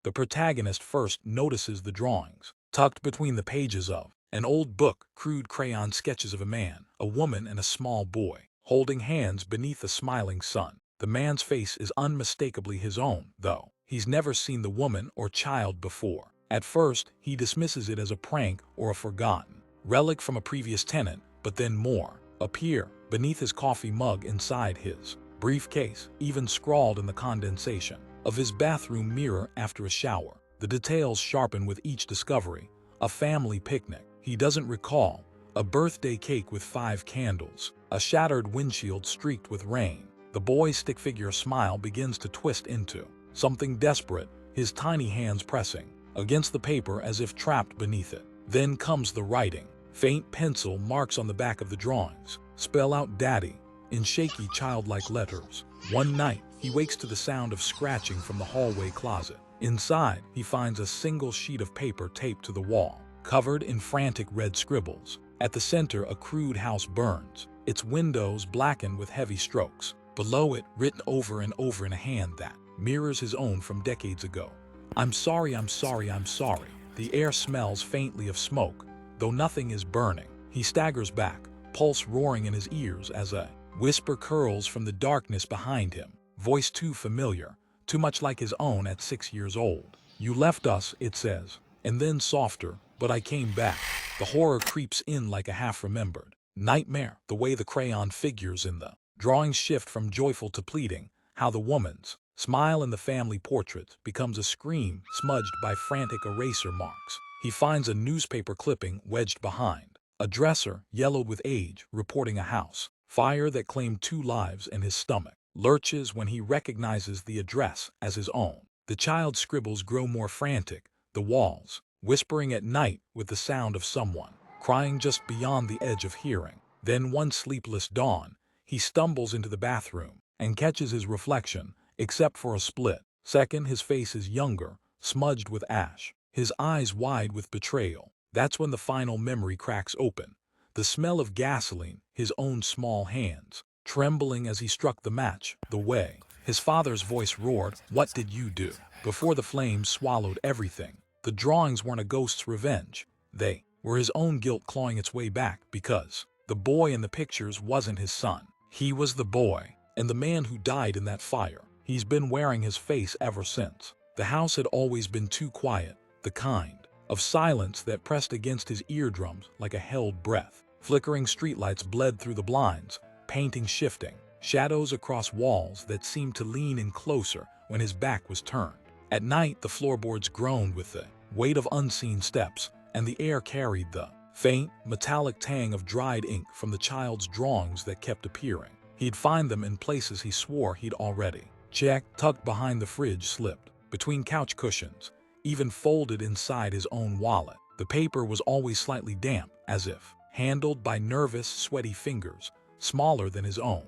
The protagonist first notices the drawings, tucked between the pages of an old book, crude crayon sketches of a man, a woman, and a small boy, holding hands beneath a smiling sun. The man's face is unmistakably his own, though he's never seen the woman or child before. At first, he dismisses it as a prank or a forgotten relic from a previous tenant, but then more appear beneath his coffee mug, inside his briefcase, even scrawled in the condensation of his bathroom mirror after a shower. The details sharpen with each discovery. A family picnic he doesn't recall, a birthday cake with 5 candles, a shattered windshield streaked with rain. The boy's stick figure smile begins to twist into something desperate, his tiny hands pressing against the paper as if trapped beneath it. Then comes the writing. Faint pencil marks on the back of the drawings spell out "Daddy" in shaky childlike letters. One night, he wakes to the sound of scratching from the hallway closet. Inside, he finds a single sheet of paper taped to the wall, covered in frantic red scribbles. At the center, a crude house burns, its windows blackened with heavy strokes. Below it, written over and over in a hand that mirrors his own from decades ago, "I'm sorry, I'm sorry, I'm sorry." The air smells faintly of smoke, though nothing is burning. He staggers back, pulse roaring in his ears as a whisper curls from the darkness behind him, voice too familiar, too much like his own at 6 years old. "You left us," it says, and then softer, "but I came back." The horror creeps in like a half-remembered nightmare, the way the crayon figures in the drawings shift from joyful to pleading, how the woman's smile in the family portrait becomes a scream smudged by frantic eraser marks. He finds a newspaper clipping wedged behind a dresser, yellowed with age, reporting a house fire that claimed 2 lives, and his stomach lurches when he recognizes the address as his own. The child's scribbles grow more frantic, the walls whispering at night with the sound of someone crying just beyond the edge of hearing. Then one sleepless dawn, he stumbles into the bathroom and catches his reflection. Except for a split second, his face is younger, smudged with ash, his eyes wide with betrayal. That's when the final memory cracks open. The smell of gasoline, his own small hands trembling as he struck the match, the way his father's voice roared, "What did you do?" before the flames swallowed everything. The drawings weren't a ghost's revenge. They were his own guilt clawing its way back, because the boy in the pictures wasn't his son. He was the boy, and the man who died in that fire. He's been wearing his face ever since. The house had always been too quiet, the kind of silence that pressed against his eardrums like a held breath. Flickering streetlights bled through the blinds, painting shifting shadows across walls that seemed to lean in closer when his back was turned. At night, the floorboards groaned with the weight of unseen steps, and the air carried the faint, metallic tang of dried ink from the child's drawings that kept appearing. He'd find them in places he swore he'd already checked, tucked behind the fridge, slipped between couch cushions, even folded inside his own wallet. The paper was always slightly damp, as if handled by nervous, sweaty fingers, smaller than his own.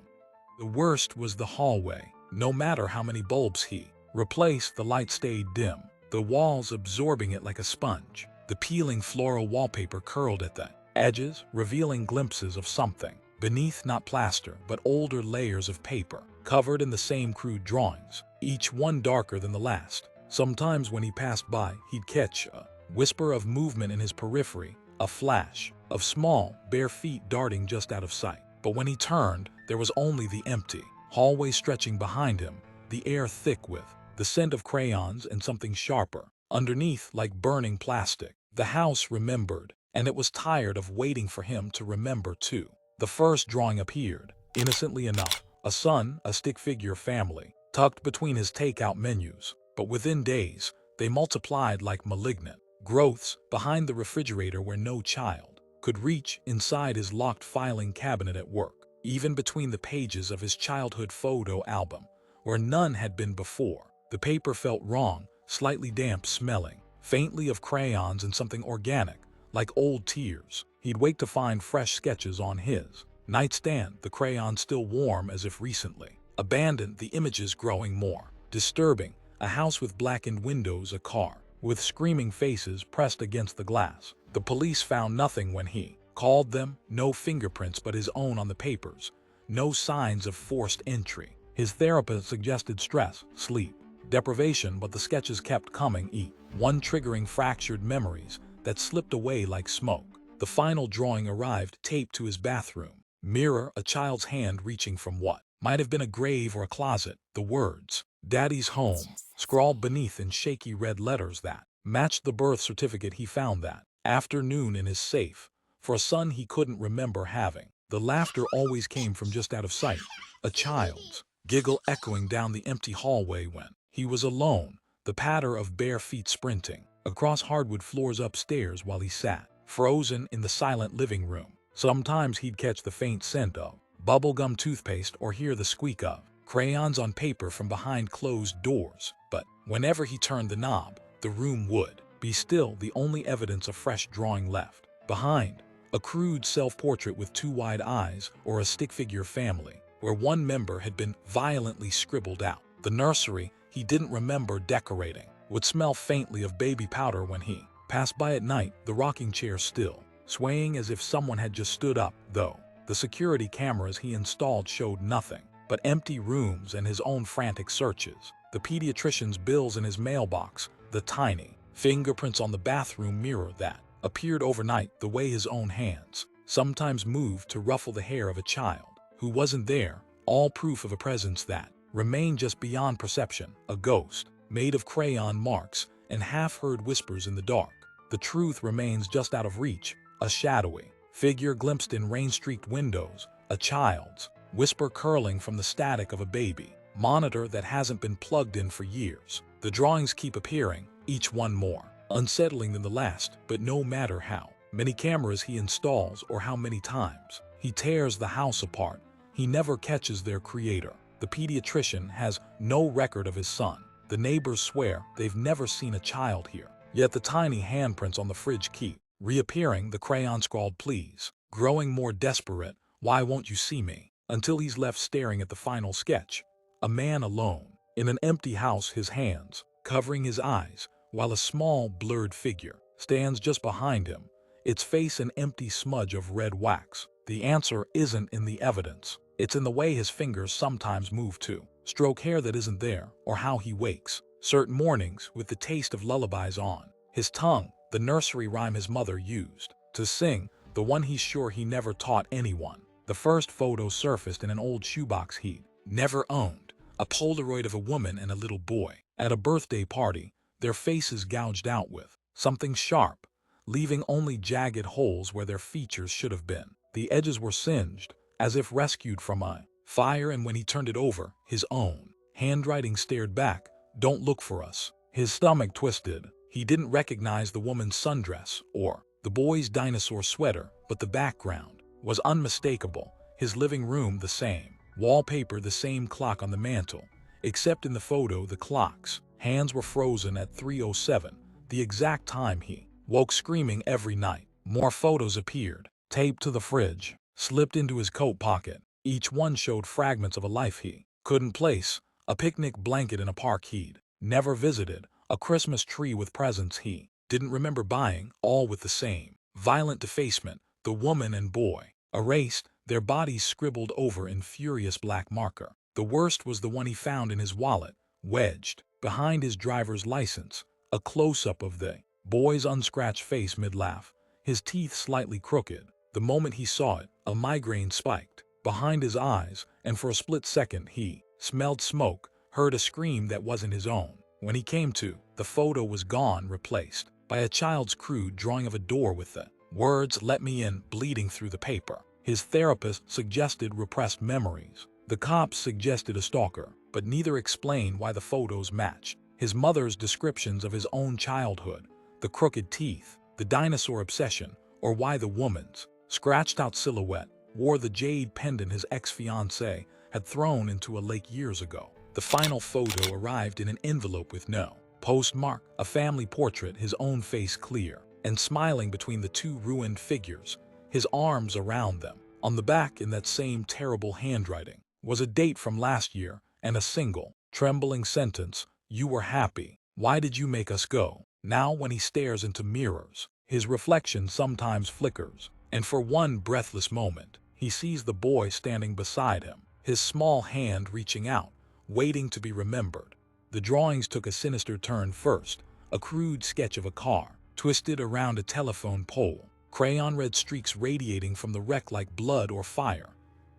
The worst was the hallway. No matter how many bulbs he replaced, the light stayed dim, the walls absorbing it like a sponge. The peeling floral wallpaper curled at the edges, revealing glimpses of something beneath, not plaster, but older layers of paper, covered in the same crude drawings, each one darker than the last. Sometimes when he passed by, he'd catch a whisper of movement in his periphery, a flash of small, bare feet darting just out of sight. But when he turned, there was only the empty hallway stretching behind him, the air thick with the scent of crayons and something sharper underneath, like burning plastic. The house remembered, and it was tired of waiting for him to remember too. The first drawing appeared, innocently enough, a son, a stick figure family, tucked between his takeout menus. But within days, they multiplied like malignant growths behind the refrigerator where no child could reach, inside his locked filing cabinet at work, even between the pages of his childhood photo album, where none had been before. The paper felt wrong, slightly damp smelling, faintly of crayons and something organic, like old tears. He'd wake to find fresh sketches on his nightstand, the crayons still warm as if recently abandoned, the images growing more disturbing. A house with blackened windows, a car with screaming faces pressed against the glass. The police found nothing when he called them, no fingerprints but his own on the papers, no signs of forced entry. His therapist suggested stress, sleep, deprivation, but the sketches kept coming, one triggering fractured memories that slipped away like smoke. The final drawing arrived, taped to his bathroom mirror, a child's hand reaching from what might have been a grave or a closet. The words, "Daddy's home," scrawled beneath in shaky red letters that matched the birth certificate he found that afternoon in his safe, for a son he couldn't remember having. The laughter always came from just out of sight, a child's giggle echoing down the empty hallway when he was alone, the patter of bare feet sprinting across hardwood floors upstairs while he sat, frozen in the silent living room. Sometimes he'd catch the faint scent of bubblegum toothpaste or hear the squeak of crayons on paper from behind closed doors, but whenever he turned the knob, the room would be still, the only evidence of fresh drawing left behind, a crude self-portrait with two wide eyes or a stick figure family, where one member had been violently scribbled out. The nursery he didn't remember decorating would smell faintly of baby powder when he passed by at night, the rocking chair still swaying as if someone had just stood up, though the security cameras he installed showed nothing but empty rooms and his own frantic searches. The pediatrician's bills in his mailbox, the tiny fingerprints on the bathroom mirror that appeared overnight, the way his own hands sometimes moved to ruffle the hair of a child who wasn't there, all proof of a presence that remained just beyond perception, a ghost made of crayon marks and half-heard whispers in the dark. The truth remains just out of reach, a shadowy figure glimpsed in rain-streaked windows, a child's whisper curling from the static of a baby monitor that hasn't been plugged in for years. The drawings keep appearing, each one more unsettling than the last, but no matter how many cameras he installs or how many times he tears the house apart, he never catches their creator. The pediatrician has no record of his son. The neighbors swear they've never seen a child here, yet the tiny handprints on the fridge keep reappearing, the crayon-scrawled pleas growing more desperate, "Why won't you see me?" until he's left staring at the final sketch, a man alone in an empty house, his hands covering his eyes, while a small, blurred figure stands just behind him, its face an empty smudge of red wax. The answer isn't in the evidence, it's in the way his fingers sometimes move to stroke hair that isn't there, or how he wakes certain mornings with the taste of lullabies on his tongue, the nursery rhyme his mother used to sing, the one he's sure he never taught anyone. The first photo surfaced in an old shoebox he'd never owned, a Polaroid of a woman and a little boy at a birthday party, their faces gouged out with something sharp, leaving only jagged holes where their features should have been. The edges were singed, as if rescued from a fire, and when he turned it over, his own handwriting stared back, "Don't look for us." His stomach twisted. He didn't recognize the woman's sundress or the boy's dinosaur sweater, but the background was unmistakable. His living room the same, wallpaper the same, clock on the mantel, except in the photo the clock's hands were frozen at 3:07, the exact time he woke screaming every night. More photos appeared, taped to the fridge, slipped into his coat pocket. Each one showed fragments of a life he couldn't place, a picnic blanket in a park he'd never visited, a Christmas tree with presents he didn't remember buying, all with the same violent defacement, the woman and boy erased, their bodies scribbled over in furious black marker. The worst was the one he found in his wallet, wedged behind his driver's license, a close-up of the boy's unscratched face mid-laugh, his teeth slightly crooked. The moment he saw it, a migraine spiked behind his eyes, and for a split second he smelled smoke, heard a scream that wasn't his own. When he came to, the photo was gone, replaced by a child's crude drawing of a door with the words, "Let me in," bleeding through the paper. His therapist suggested repressed memories. The cops suggested a stalker, but neither explained why the photos matched his mother's descriptions of his own childhood, the crooked teeth, the dinosaur obsession, or why the woman's scratched-out silhouette wore the jade pendant his ex-fiancée had thrown into a lake years ago. The final photo arrived in an envelope with no postmark, a family portrait, his own face clear and smiling between the two ruined figures, his arms around them. On the back, in that same terrible handwriting, was a date from last year and a single, trembling sentence, "You were happy. Why did you make us go?" Now when he stares into mirrors, his reflection sometimes flickers, and for one breathless moment, he sees the boy standing beside him, his small hand reaching out, waiting to be remembered. The drawings took a sinister turn first, a crude sketch of a car, twisted around a telephone pole, crayon red streaks radiating from the wreck like blood or fire.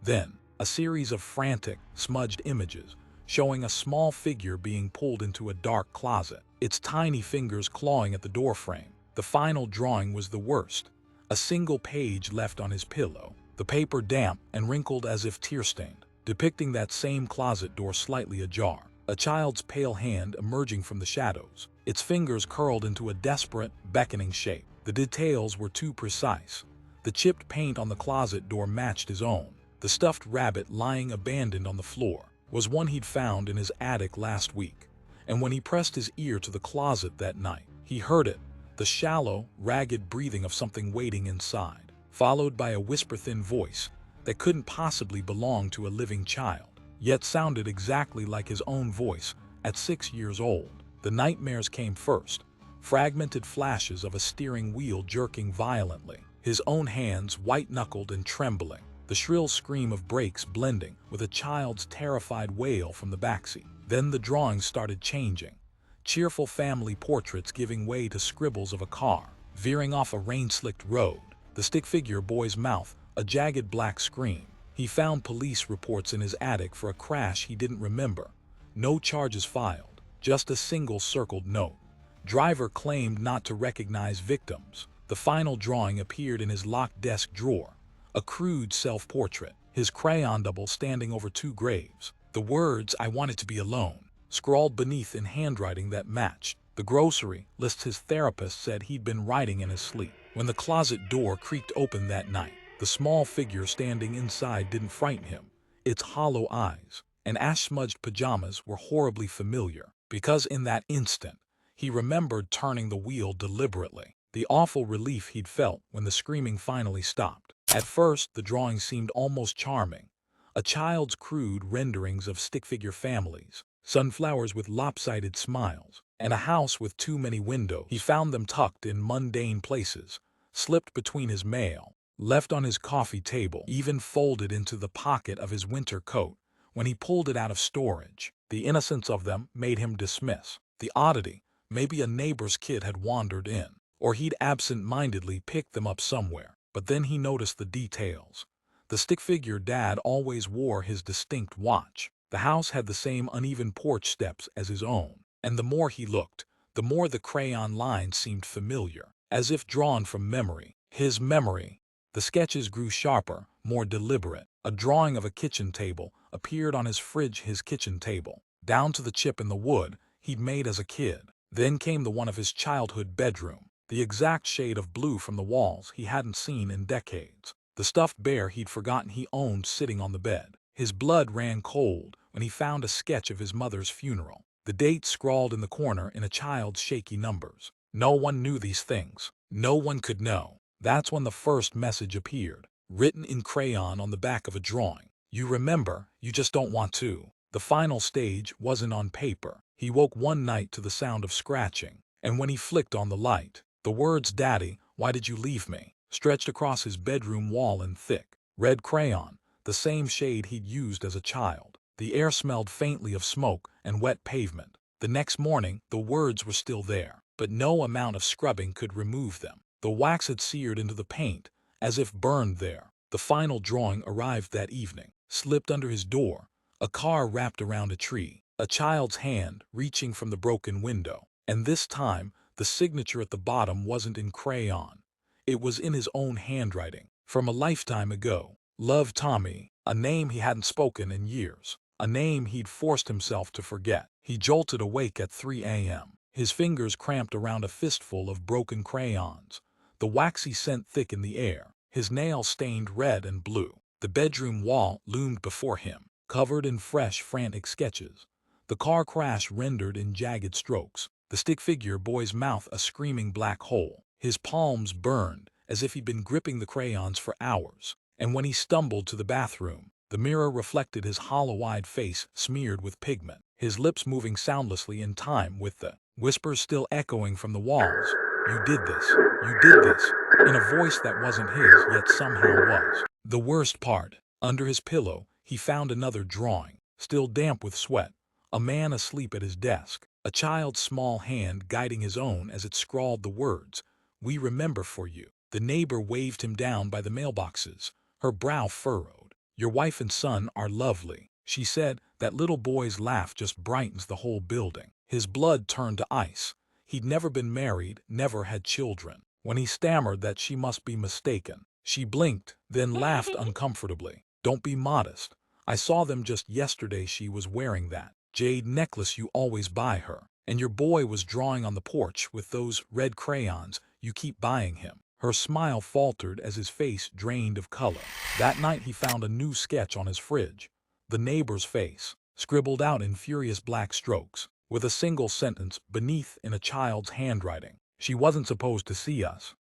Then, a series of frantic, smudged images, showing a small figure being pulled into a dark closet, its tiny fingers clawing at the doorframe. The final drawing was the worst. A single page left on his pillow, the paper damp and wrinkled as if tear-stained, depicting that same closet door slightly ajar. A child's pale hand emerging from the shadows, its fingers curled into a desperate, beckoning shape. The details were too precise. The chipped paint on the closet door matched his own. The stuffed rabbit lying abandoned on the floor was one he'd found in his attic last week. And when he pressed his ear to the closet that night, he heard it, the shallow, ragged breathing of something waiting inside, followed by a whisper-thin voice that couldn't possibly belong to a living child, yet sounded exactly like his own voice at 6 years old. The nightmares came first, fragmented flashes of a steering wheel jerking violently, his own hands white-knuckled and trembling, the shrill scream of brakes blending with a child's terrified wail from the backseat. Then the drawings started changing, cheerful family portraits giving way to scribbles of a car veering off a rain-slicked road, the stick figure boy's mouth a jagged black scream. He found police reports in his attic for a crash he didn't remember. No charges filed, just a single circled note. Driver claimed not to recognize victims. The final drawing appeared in his locked desk drawer, a crude self-portrait, his crayon double standing over 2 graves. The words, "I wanted to be alone," scrawled beneath in handwriting that matched the grocery lists his therapist said he'd been writing in his sleep. When the closet door creaked open that night, the small figure standing inside didn't frighten him. Its hollow eyes and ash-smudged pajamas were horribly familiar, because in that instant, he remembered turning the wheel deliberately, the awful relief he'd felt when the screaming finally stopped. At first, the drawing seemed almost charming, a child's crude renderings of stick-figure families, sunflowers with lopsided smiles, and a house with too many windows. He found them tucked in mundane places, slipped between his mail, left on his coffee table, even folded into the pocket of his winter coat when he pulled it out of storage. The innocence of them made him dismiss the oddity. Maybe a neighbor's kid had wandered in, or he'd absent-mindedly picked them up somewhere. But then he noticed the details. The stick-figure dad always wore his distinct watch. The house had the same uneven porch steps as his own. And the more he looked, the more the crayon lines seemed familiar, as if drawn from memory. His memory. The sketches grew sharper, more deliberate. A drawing of a kitchen table appeared on his fridge, his kitchen table, down to the chip in the wood he'd made as a kid. Then came the one of his childhood bedroom, the exact shade of blue from the walls he hadn't seen in decades. The stuffed bear he'd forgotten he owned sitting on the bed. His blood ran cold when he found a sketch of his mother's funeral, the date scrawled in the corner in a child's shaky numbers. No one knew these things. No one could know. That's when the first message appeared, written in crayon on the back of a drawing. "You remember, you just don't want to." The final stage wasn't on paper. He woke one night to the sound of scratching, and when he flicked on the light, the words, "Daddy, why did you leave me?" stretched across his bedroom wall in thick, red crayon, the same shade he'd used as a child. The air smelled faintly of smoke and wet pavement. The next morning, the words were still there, but no amount of scrubbing could remove them. The wax had seared into the paint, as if burned there. The final drawing arrived that evening, slipped under his door, a car wrapped around a tree, a child's hand reaching from the broken window. And this time, the signature at the bottom wasn't in crayon. It was in his own handwriting, from a lifetime ago. Love, Tommy, a name he hadn't spoken in years, a name he'd forced himself to forget. He jolted awake at 3 a.m., his fingers cramped around a fistful of broken crayons, the waxy scent thick in the air, his nails stained red and blue. The bedroom wall loomed before him, covered in fresh, frantic sketches. The car crash rendered in jagged strokes, the stick figure boy's mouth a screaming black hole. His palms burned, as if he'd been gripping the crayons for hours. And when he stumbled to the bathroom, the mirror reflected his hollow-eyed face smeared with pigment, his lips moving soundlessly in time with the whispers still echoing from the walls. "You did this. You did this," in a voice that wasn't his, yet somehow was. The worst part, under his pillow, he found another drawing, still damp with sweat, A man asleep at his desk, a child's small hand guiding his own as it scrawled the words, "We remember for you." The neighbor waved him down by the mailboxes, her brow furrowed. "Your wife and son are lovely," she said. That little boy's laugh just brightens the whole building. His blood turned to ice. He'd never been married, never had children. When he stammered that she must be mistaken, she blinked, then laughed uncomfortably. "Don't be modest. I saw them just yesterday. She was wearing that jade necklace you always buy her. And your boy was drawing on the porch with those red crayons you keep buying him." Her smile faltered as his face drained of color. That night he found a new sketch on his fridge. The neighbor's face, scribbled out in furious black strokes, with a single sentence beneath in a child's handwriting. "She wasn't supposed to see us."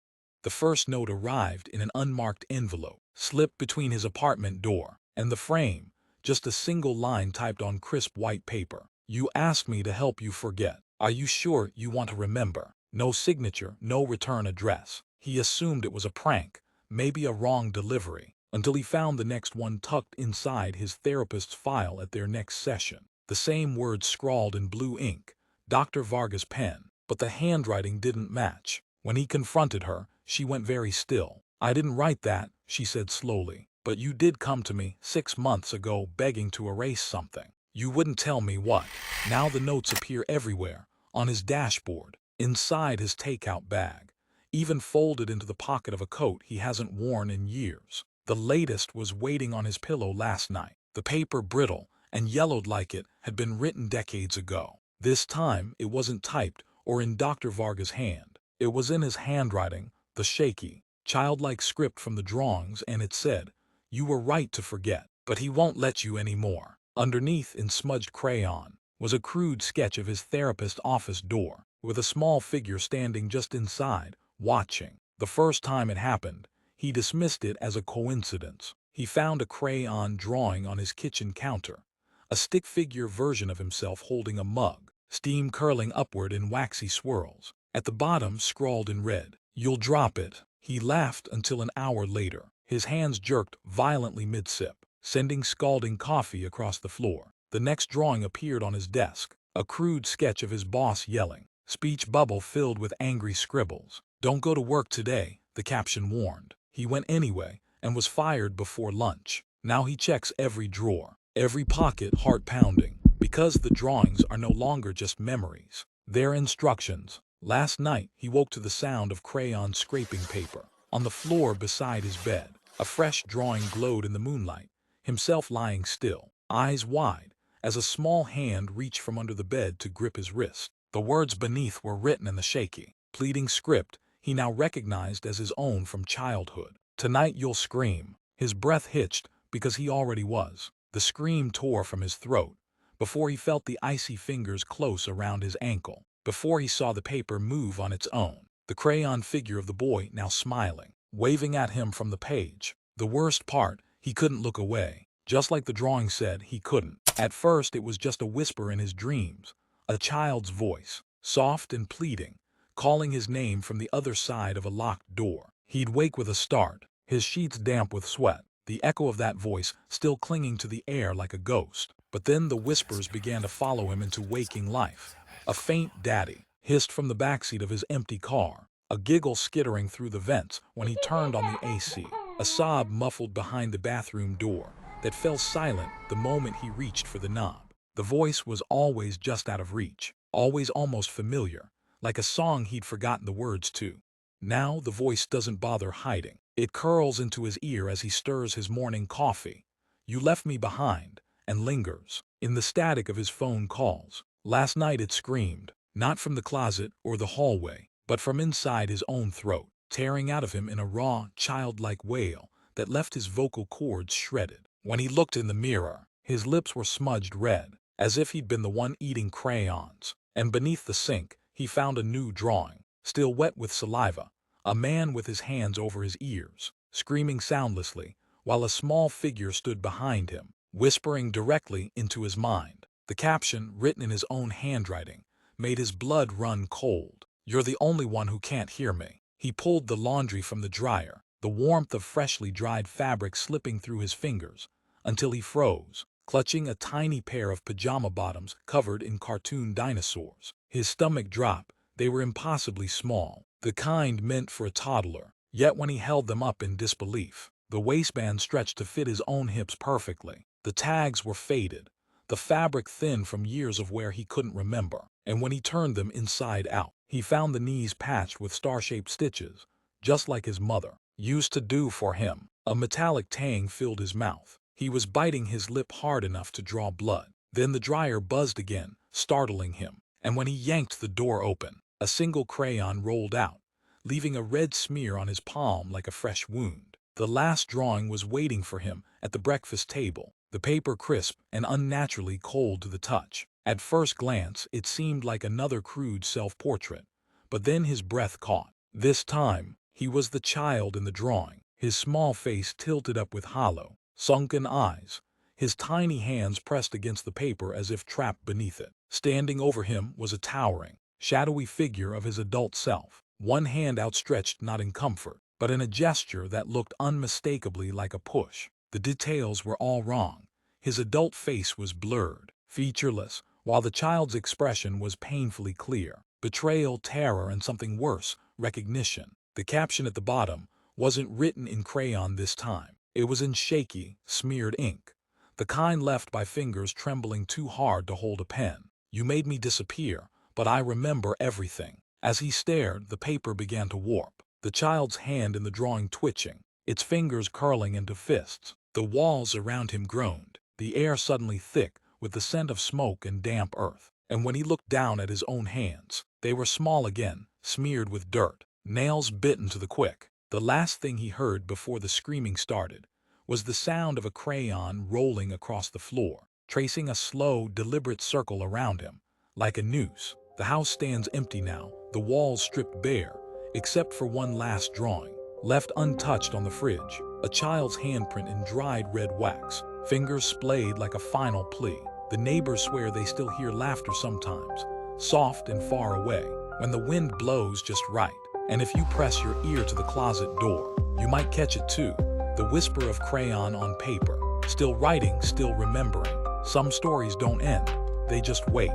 The first note arrived in an unmarked envelope, slipped between his apartment door and the frame, just a single line typed on crisp white paper. "You asked me to help you forget. Are you sure you want to remember?" No signature, no return address. He assumed it was a prank, maybe a wrong delivery, until he found the next one tucked inside his therapist's file at their next session. The same words scrawled in blue ink, Dr. Varga's pen, but the handwriting didn't match. When he confronted her, she went very still. "I didn't write that," she said slowly, "but you did come to me 6 months ago begging to erase something. You wouldn't tell me what." Now the notes appear everywhere, on his dashboard, inside his takeout bag, even folded into the pocket of a coat he hasn't worn in years. The latest was waiting on his pillow last night, the paper brittle and yellowed like it had been written decades ago. This time it wasn't typed or in Dr. Varga's hand. It was in his handwriting, the shaky, childlike script from the drawings, and it said, "You were right to forget, but he won't let you anymore." Underneath, in smudged crayon, was a crude sketch of his therapist's office door, with a small figure standing just inside, watching. The first time it happened, he dismissed it as a coincidence. He found a crayon drawing on his kitchen counter, a stick figure version of himself holding a mug, steam curling upward in waxy swirls. At the bottom, scrawled in red, "You'll drop it." He laughed until an hour later. His hands jerked violently mid-sip, sending scalding coffee across the floor. The next drawing appeared on his desk, a crude sketch of his boss yelling, speech bubble filled with angry scribbles. "Don't go to work today," the caption warned. He went anyway and was fired before lunch. Now he checks every drawer, every pocket, heart pounding, because the drawings are no longer just memories. They're instructions. Last night he woke to the sound of crayons scraping paper. On the floor beside his bed, a fresh drawing glowed in the moonlight, himself lying still, eyes wide, as a small hand reached from under the bed to grip his wrist. The words beneath were written in the shaky, pleading script he now recognized as his own from childhood. "Tonight you'll scream." His breath hitched because he already was. The scream tore from his throat, before he felt the icy fingers close around his ankle, before he saw the paper move on its own. The crayon figure of the boy now smiling, waving at him from the page. The worst part, he couldn't look away. Just like the drawing said, he couldn't. At first it was just a whisper in his dreams, a child's voice, soft and pleading, calling his name from the other side of a locked door. He'd wake with a start, his sheets damp with sweat, the echo of that voice still clinging to the air like a ghost. But then the whispers began to follow him into waking life. A faint "daddy" hissed from the backseat of his empty car, a giggle skittering through the vents when he turned on the AC, a sob muffled behind the bathroom door that fell silent the moment he reached for the knob. The voice was always just out of reach, always almost familiar, like a song he'd forgotten the words to. Now the voice doesn't bother hiding. It curls into his ear as he stirs his morning coffee. "You left me behind," and lingers in the static of his phone calls. Last night it screamed, not from the closet or the hallway, but from inside his own throat, tearing out of him in a raw, childlike wail that left his vocal cords shredded. When he looked in the mirror, his lips were smudged red, as if he'd been the one eating crayons. And beneath the sink, he found a new drawing, still wet with saliva, a man with his hands over his ears, screaming soundlessly, while a small figure stood behind him, whispering directly into his mind. The caption, written in his own handwriting, made his blood run cold. "You're the only one who can't hear me." He pulled the laundry from the dryer, the warmth of freshly dried fabric slipping through his fingers, until he froze, clutching a tiny pair of pajama bottoms covered in cartoon dinosaurs. His stomach dropped. They were impossibly small, the kind meant for a toddler. Yet when he held them up in disbelief, the waistband stretched to fit his own hips perfectly. The tags were faded, the fabric thin from years of wear he couldn't remember, and when he turned them inside out, he found the knees patched with star-shaped stitches, just like his mother used to do for him. A metallic tang filled his mouth. He was biting his lip hard enough to draw blood. Then the dryer buzzed again, startling him, and when he yanked the door open, a single crayon rolled out, leaving a red smear on his palm like a fresh wound. The last drawing was waiting for him at the breakfast table, the paper crisp and unnaturally cold to the touch. At first glance, it seemed like another crude self-portrait, but then his breath caught. This time, he was the child in the drawing, his small face tilted up with hollow, sunken eyes, his tiny hands pressed against the paper as if trapped beneath it. Standing over him was a towering, shadowy figure of his adult self, one hand outstretched not in comfort, but in a gesture that looked unmistakably like a push. The details were all wrong. His adult face was blurred, featureless, while the child's expression was painfully clear. Betrayal, terror, and something worse, recognition. The caption at the bottom wasn't written in crayon this time. It was in shaky, smeared ink, the kind left by fingers trembling too hard to hold a pen. "You made me disappear, but I remember everything." As he stared, the paper began to warp, the child's hand in the drawing twitching, its fingers curling into fists. The walls around him groaned, the air suddenly thick with the scent of smoke and damp earth. And when he looked down at his own hands, they were small again, smeared with dirt, nails bitten to the quick. The last thing he heard before the screaming started was the sound of a crayon rolling across the floor, tracing a slow, deliberate circle around him, like a noose. The house stands empty now, the walls stripped bare, except for one last drawing, left untouched on the fridge, a child's handprint in dried red wax, fingers splayed like a final plea. The neighbors swear they still hear laughter sometimes, soft and far away, when the wind blows just right. And if you press your ear to the closet door, you might catch it too, the whisper of crayon on paper, still writing, still remembering. Some stories don't end, they just wait.